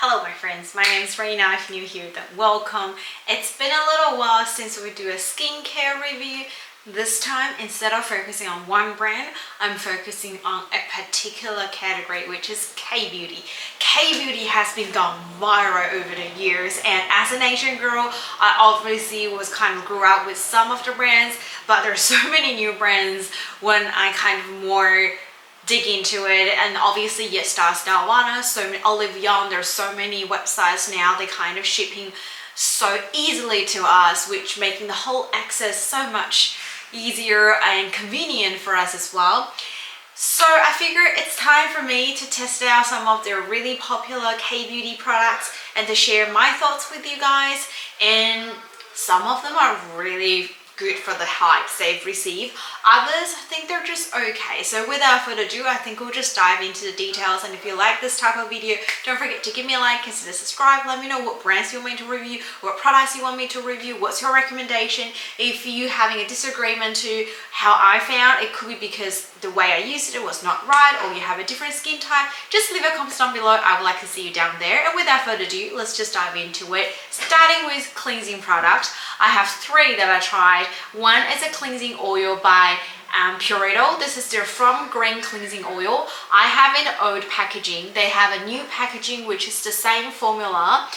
Hello my friends, my name is Rena. If you're new here, then welcome. It's been a little while since we do a skincare review. This time, instead of focusing on one brand, I'm focusing on a particular category, which is K-beauty. K-beauty has been gone viral over the years, and as an Asian girl, I obviously grew up with some of the brands, but there's so many new brands when I more dig into it. And obviously Yesstyle, Stylevana, so many, Olive there's so many websites now, they shipping so easily to us, which making the whole access so much easier and convenient for us as well. So I figure it's time for me to test out some of their really popular K-beauty products and to share my thoughts with you guys. And some of them are really good for the hypes they've received. Others, I think they're just okay. So without further ado, I think we'll just dive into the details. And if you like this type of video, don't forget to give me a like, consider subscribe, let me know what brands you want me to review, what products you want me to review, what's your recommendation. If you having a disagreement to how I found, it could be because the way I used it was not right, or you have a different skin type, just leave a comment down below. I would like to see you down there. And without further ado, let's just dive into it. Starting with cleansing product, I have three that I tried. One is a cleansing oil by Purito. This is their From Grain cleansing oil. I have an old packaging. They have a new packaging which is the same formula.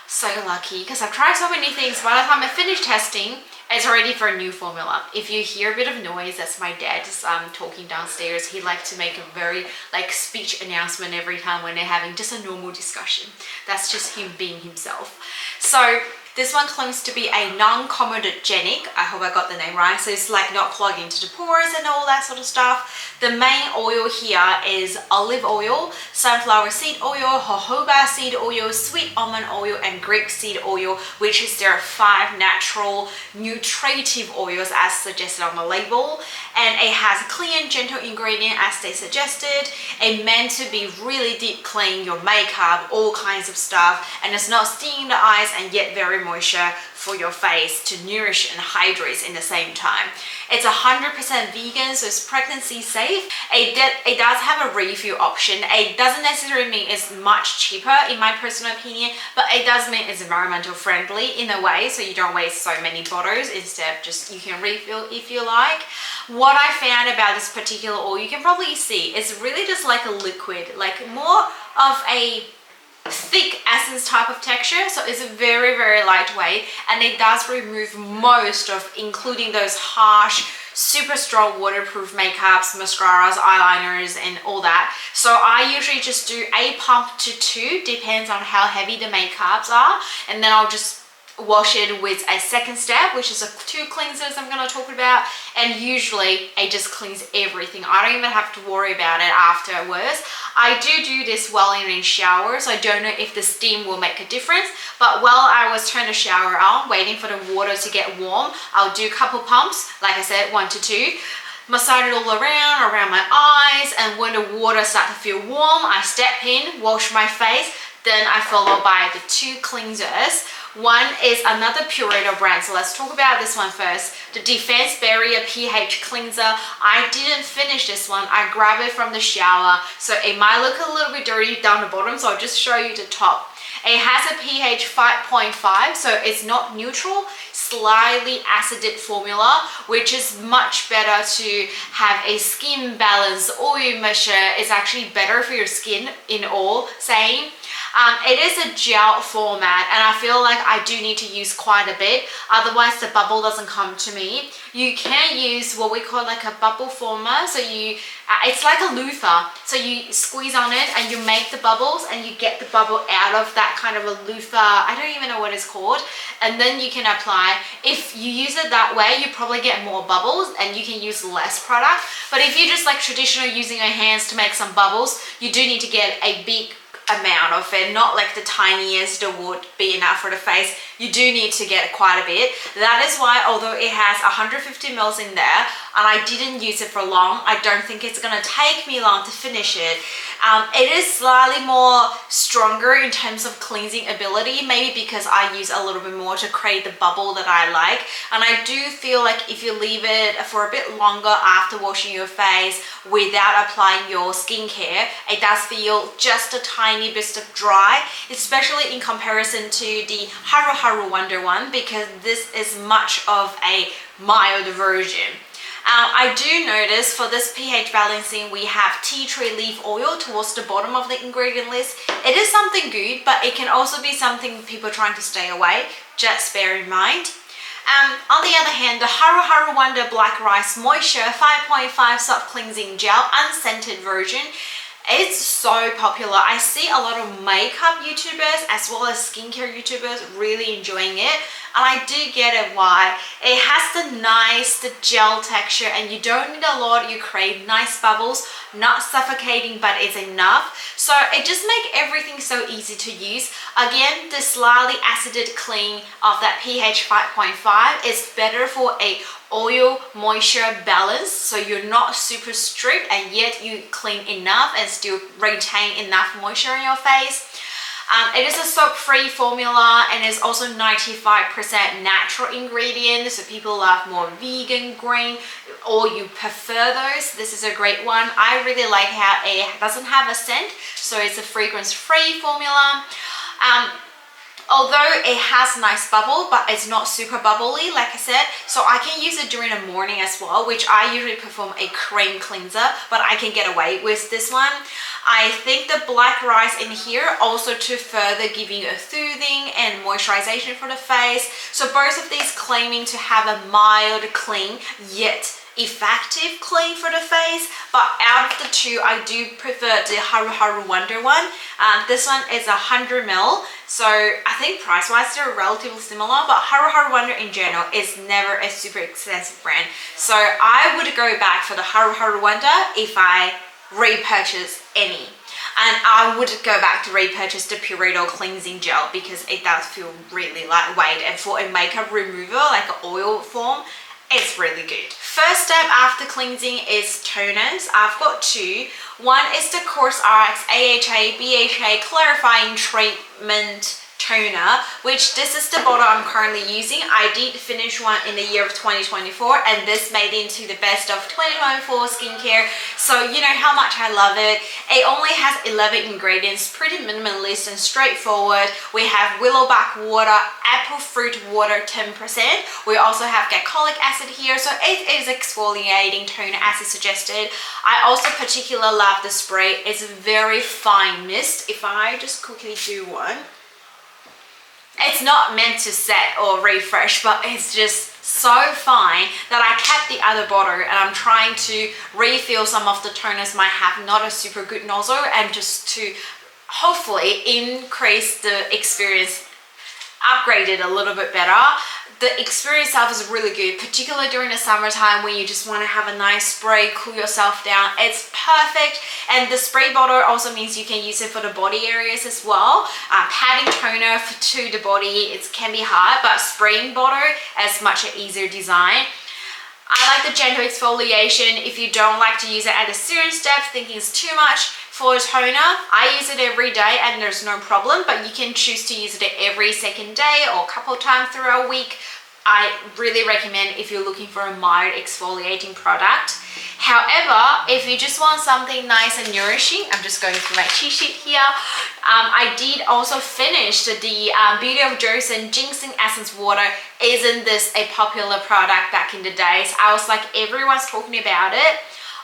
So lucky, because I've tried so many things. By the time I finish testing, it's already for a new formula. If you hear a bit of noise, that's my dad just talking downstairs. He likes to make a very speech announcement every time when they're having just a normal discussion. That's just him being himself. So this one claims to be a non-comedogenic. I hope I got the name right. So it's not clogging into the pores and all that sort of stuff. The main oil here is olive oil, sunflower seed oil, jojoba seed oil, sweet almond oil, and grapeseed oil, which is their 5 natural nutritive oils as suggested on the label. And it has clean, gentle ingredient as they suggested. It's meant to be really deep clean your makeup, all kinds of stuff, and it's not stinging the eyes and yet very moisture for your face to nourish and hydrate in the same time. It's 100% vegan, so it's pregnancy safe. It does have a refill option. It doesn't necessarily mean it's much cheaper in my personal opinion, but it does mean it's environmental friendly in a way, so you don't waste so many bottles. Instead, just you can refill if you like. What I found about this particular oil, you can probably see, it's really just like a liquid, more of a thick essence type of texture. So it's very, very lightweight, and it does remove most of, including those harsh, super strong waterproof makeups, mascaras, eyeliners, and all that. So I usually just do a pump to 2, depends on how heavy the makeups are, and then I'll just wash it with a second step, which is 2 cleansers I'm going to talk about. And usually I just cleanse everything. I don't even have to worry about it afterwards. I do this while I'm in shower, so I don't know if the steam will make a difference, but while I was turning the shower on, waiting for the water to get warm, I'll do a couple pumps, like I said, 1 to 2, massage it all around my eyes, and when the water starts to feel warm, I step in, wash my face, then I follow by the 2 cleansers. One is another Purito brand, so let's talk about this one first. The Defense Barrier pH Cleanser. I didn't finish this one. I grabbed it from the shower, so it might look a little bit dirty down the bottom, so I'll just show you the top. It has a pH 5.5, so it's not neutral, slightly acidic formula, which is much better to have a skin balance. Oil mixture is actually better for your skin in all saying. It is a gel format, and I feel like I do need to use quite a bit, otherwise the bubble doesn't come to me. You can use what we call a bubble former, so it's like a loofah, so you squeeze on it and you make the bubbles, and you get the bubble out of that kind of a loofah. I don't even know what it's called, and then you can apply. If you use it that way, you probably get more bubbles and you can use less product. But if you just traditional using your hands to make some bubbles, you do need to get a big amount of it, not the tiniest that would be enough for the face. You do need to get quite a bit. That is why, although it has 150 mils in there and I didn't use it for long, I don't think it's gonna take me long to finish it. It is slightly more stronger in terms of cleansing ability, maybe because I use a little bit more to create the bubble that I like. And I do feel like if you leave it for a bit longer after washing your face without applying your skincare, it does feel just a tiny tiny bit of dry, especially in comparison to the Haruharu Wonder one, because this is much of a mild version. I do notice for this pH balancing, we have tea tree leaf oil towards the bottom of the ingredient list. It is something good, but it can also be something people trying to stay away. Just bear in mind. On the other hand, the Haruharu Wonder Black Rice Moisture 5.5 Soft Cleansing Gel Unscented version, it's so popular. I see a lot of makeup YouTubers as well as skincare YouTubers really enjoying it. And I do get it why. It has the gel texture, and you don't need a lot. You create nice bubbles, not suffocating, but it's enough. So it just makes everything so easy to use. Again, the slightly acidic clean of that pH 5.5 is better for a oil moisture balance, so you're not super strict and yet you clean enough and still retain enough moisture in your face. It is a soap-free formula, and it's also 95% natural ingredients, so people love more vegan, green, or you prefer those. This is a great one. I really like how it doesn't have a scent, so it's a fragrance-free formula. Although it has nice bubble, but it's not super bubbly, like I said, so I can use it during the morning as well, which I usually perform a cream cleanser, but I can get away with this one. I think the black rice in here also to further giving a soothing and moisturization for the face. So both of these claiming to have a mild clean yet effective clean for the face, but out of the two I do prefer the Haruharu Wonder one. This one is 100 ml, so I think price wise they're relatively similar, but Haruharu Wonder in general is never a super expensive brand, so I would go back for the Haruharu Wonder if I repurchase any. And I would go back to repurchase the Purito cleansing gel because it does feel really lightweight, and for a makeup remover like an oil form, it's really good. First step after cleansing is toners. I've got two. One is the COSRX AHA BHA Clarifying Treatment Toner, which this is the bottle I'm currently using. I did finish one in the year of 2024, and this made into the best of 2024 skincare, so you know how much I love it. It only has 11 ingredients, pretty minimalist and straightforward. We have willowback water, apple fruit water 10%. We also have glycolic acid here, so it is exfoliating toner as suggested. I also particularly love the spray. It's a very fine mist. If I just quickly do one, it's not meant to set or refresh, but it's just so fine that I kept the other bottle, and I'm trying to refill some of the toners might have not a super good nozzle, and just to hopefully increase the experience, upgrade it a little bit better. The experience itself is really good, particularly during the summertime when you just want to have a nice spray, cool yourself down. It's perfect, and the spray bottle also means you can use it for the body areas as well. Patting toner to the body, it can be hard, but spraying bottle is much easier design. I like the gentle exfoliation. If you don't like to use it at the serum step, thinking it's too much for a toner, I use it every day and there's no problem, but you can choose to use it every second day or a couple times throughout a week. I really recommend if you're looking for a mild exfoliating product. However, if you just want something nice and nourishing, I'm just going through my cheat sheet here. I did also finish the Beauty of Joseon Ginseng Essence Water. Isn't this a popular product back in the days? I was like, everyone's talking about it.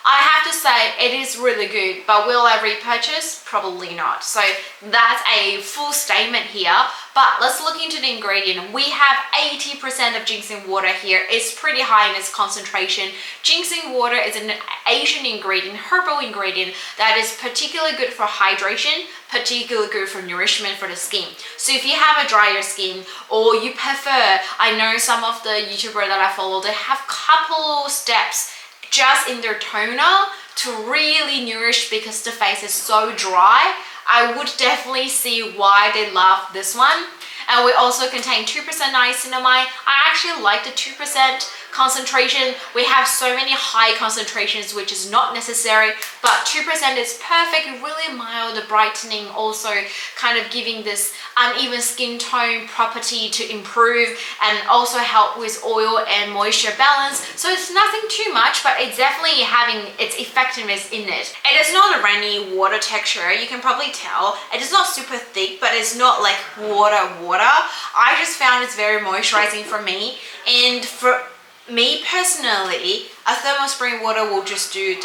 I have to say it is really good, but will I repurchase? Probably not. So that's a full statement here, but let's look into the ingredient. We have 80% of ginseng water here. It's pretty high in its concentration. Ginseng water is an Asian ingredient, herbal ingredient that is particularly good for hydration, particularly good for nourishment for the skin. So if you have a drier skin, or you prefer, I know some of the YouTubers that I follow, they have couple steps just in their toner to really nourish because the face is so dry. I would definitely see why they love this one. And we also contain 2% niacinamide. I actually like the 2% concentration. We have so many high concentrations, which is not necessary, but 2% is perfect, really mild, brightening, also kind of giving this uneven skin tone property to improve, and also help with oil and moisture balance. So it's nothing too much, but it's definitely having its effectiveness in it. It is not a runny water texture, you can probably tell. It is not super thick, but it's not like water. I just found it's very moisturizing for me, and for me personally, a thermal spring water will just do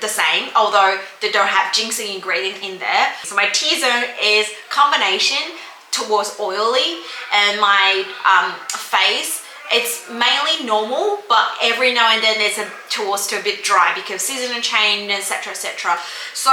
the same, although they don't have ginseng ingredient in there. So my T-zone is combination towards oily, and my face, it's mainly normal, but every now and then it's towards to a bit dry because seasonal change, etc, etc. So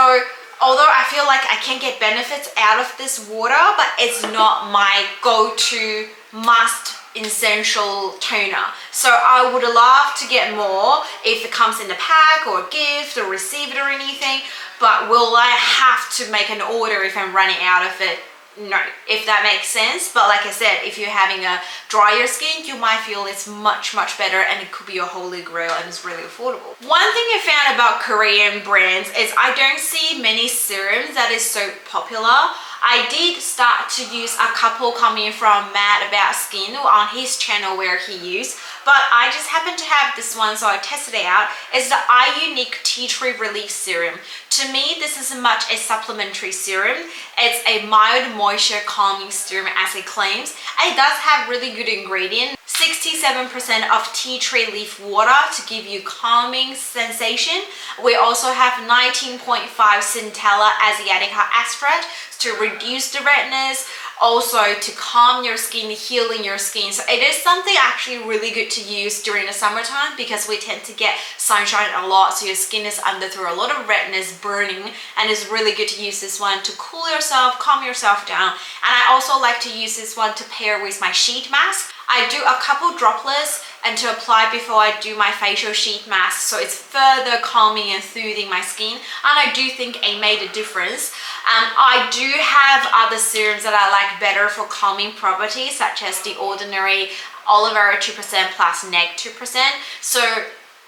although I feel like I can get benefits out of this water, but it's not my go-to must essential toner. So I would love to get more if it comes in a pack or a gift or receive it or anything, but will I have to make an order if I'm running out of it? No, if that makes sense. But like I said, if you're having a drier skin, you might feel it's much better, and it could be a holy grail, and it's really affordable. One thing I found about Korean brands is I don't see many serums that is so popular. I did start to use a couple coming from Mad About Skin on his channel where he used, but I just happened to have this one, so I tested it out. It's the iUnique Tea Tree Relief Serum. To me, this is much a supplementary serum. It's a mild moisture calming serum as it claims. It does have really good ingredients. 67% of tea tree leaf water to give you calming sensation. We also have 19.5 centella asiatica extract to reduce the redness, also to calm your skin, healing your skin. So it is something actually really good to use during the summertime because we tend to get sunshine a lot, so your skin is under through a lot of redness, burning, and it's really good to use this one to cool yourself, calm yourself down. And I also like to use this one to pair with my sheet mask. I do a couple droplets and to apply before I do my facial sheet mask, so it's further calming and soothing my skin, and I do think it made a difference. I do have other serums that I like better for calming properties, such as the ordinary aloe vera 2% plus neg 2%. So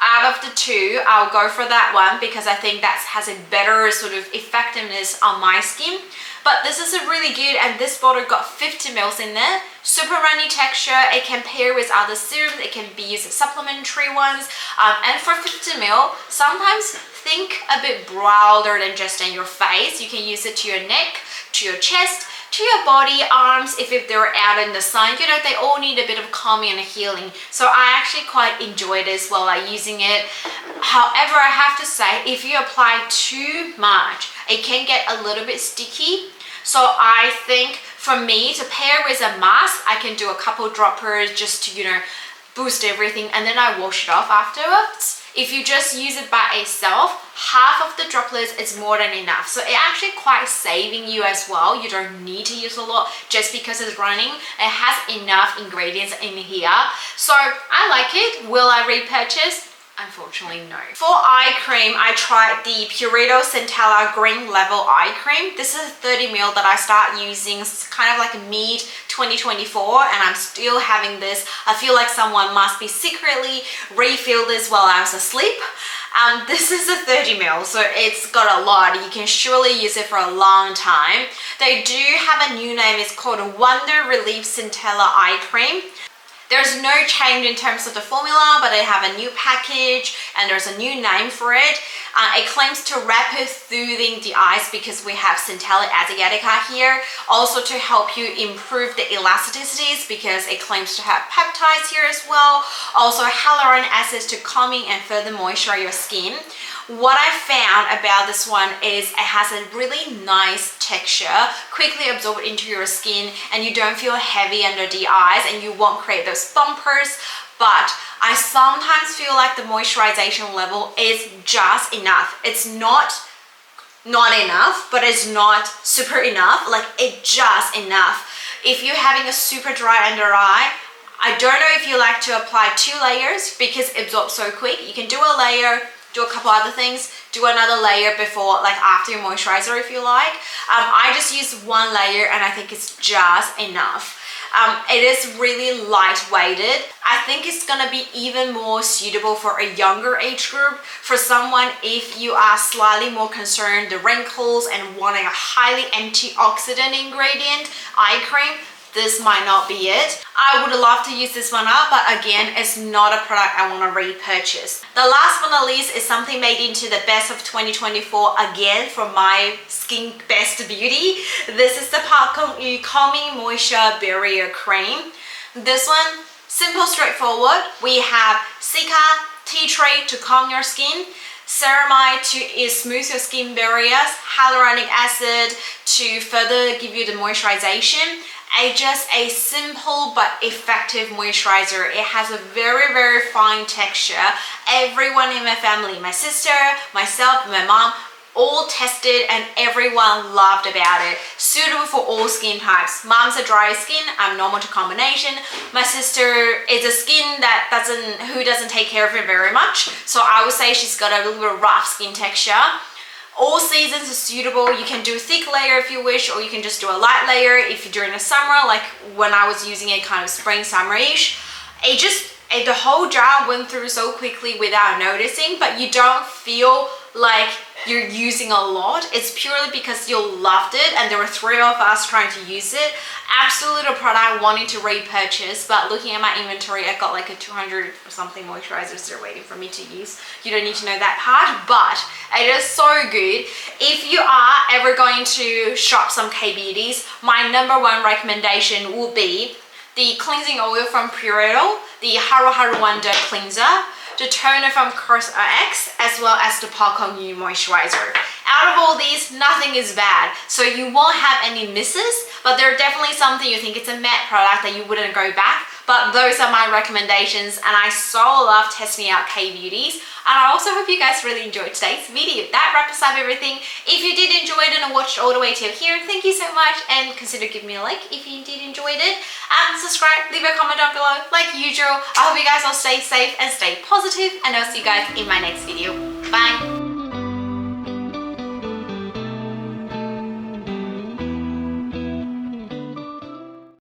out of the two, I'll go for that one because I think that has a better sort of effectiveness on my skin. But this is a really good, and this bottle got 50 ml in there. Super runny texture. It can pair with other serums. It can be used as supplementary ones. And for 50 ml, sometimes think a bit broader than just in your face. You can use it to your neck, to your chest, to your body, arms, if they're out in the sun. You know, they all need a bit of calming and healing. So I actually quite enjoy this while I'm using it. However, I have to say, if you apply too much, it can get a little bit sticky. So I think for me to pair with a mask, I can do a couple droppers just to, you know, boost everything, and then I wash it off afterwards. If you just use it by itself, half of the droplets is more than enough. So it actually quite saving you as well. You don't need to use a lot just because it's running. It has enough ingredients in here. So I like it. Will I repurchase? Unfortunately, no. For eye cream, I tried the Purito Centella Green Level Eye Cream. This is 30 ml that I start using kind of like mid 2024, and I'm still having this. I feel like someone must be secretly refill this while I was asleep. This is a 30 ml, so it's got a lot. You can surely use it for a long time. They do have a new name. It's called Wonder Relief Centella Eye Cream. There's no change in terms of the formula, but they have a new package and there's a new name for it. It claims to rapid soothing the eyes because we have centella asiatica here. Also to help you improve the elasticities because it claims to have peptides here as well. Also hyaluronic acids to calming and further moisturize your skin. What I found about this one is it has a really nice texture, quickly absorb into your skin, and you don't feel heavy under the eyes and you won't create those bumpers. But I sometimes feel like the moisturization level is just enough. It's not enough, but it's not super enough. Like it's just enough. If you're having a super dry under eye, I don't know if you like to apply 2 layers because it absorbs so quick. You can do a layer, do a couple other things, do another layer before, like after your moisturizer if you like. I just use 1 layer and I think it's just enough. It is really lightweighted. I think it's gonna be even more suitable for a younger age group. For someone, if you are slightly more concerned the wrinkles and wanting a highly antioxidant ingredient eye cream, this might not be it. I would love to use this one up, but again, it's not a product I want to repurchase. The last but not least is something made into the best of 2024 again from my Skin Best Beauty. This is the Park Calming Moisture Barrier Cream. This one, simple, straightforward. We have Cica tea tree to calm your skin, ceramide to smooth your skin barriers, hyaluronic acid to further give you the moisturization. Just a simple but effective moisturizer. It has a very fine texture. Everyone in my family, my sister, myself, my mom, all tested and everyone loved about it. Suitable for all skin types. Mom's a dry skin, I'm normal to combination. My sister is a skin that who doesn't take care of it very much. So I would say she's got a little bit of rough skin texture. All seasons are suitable. You can do a thick layer if you wish, or you can just do a light layer if you're during the summer, like when I was using it kind of spring, summer-ish. The whole jar went through so quickly without noticing, but you don't feel like you're using a lot. It's purely because you loved it and there were 3 of us trying to use it. Absolutely a product wanting to repurchase, but looking at my inventory, I got like a 200 or something moisturizers they're waiting for me to use. You don't need to know that part, but it is so good. If you are ever going to shop some K-beauties, my #1 recommendation will be the cleansing oil from Purito, the Haruharu Wonder cleanser, the toner from COSRX, as well as the Park New moisturizer. Out of all these, nothing is bad, so you won't have any misses, but they're definitely something you think it's a matte product that you wouldn't go back. But those are my recommendations, and I so love testing out K-beauties. And I also hope you guys really enjoyed today's video. That wraps up everything. If you did enjoy it and watched all the way till here, thank you so much, and consider giving me a like if you did enjoy it. Subscribe, leave a comment down below like usual. I hope you guys all stay safe and stay positive, and I'll see you guys in my next video. Bye!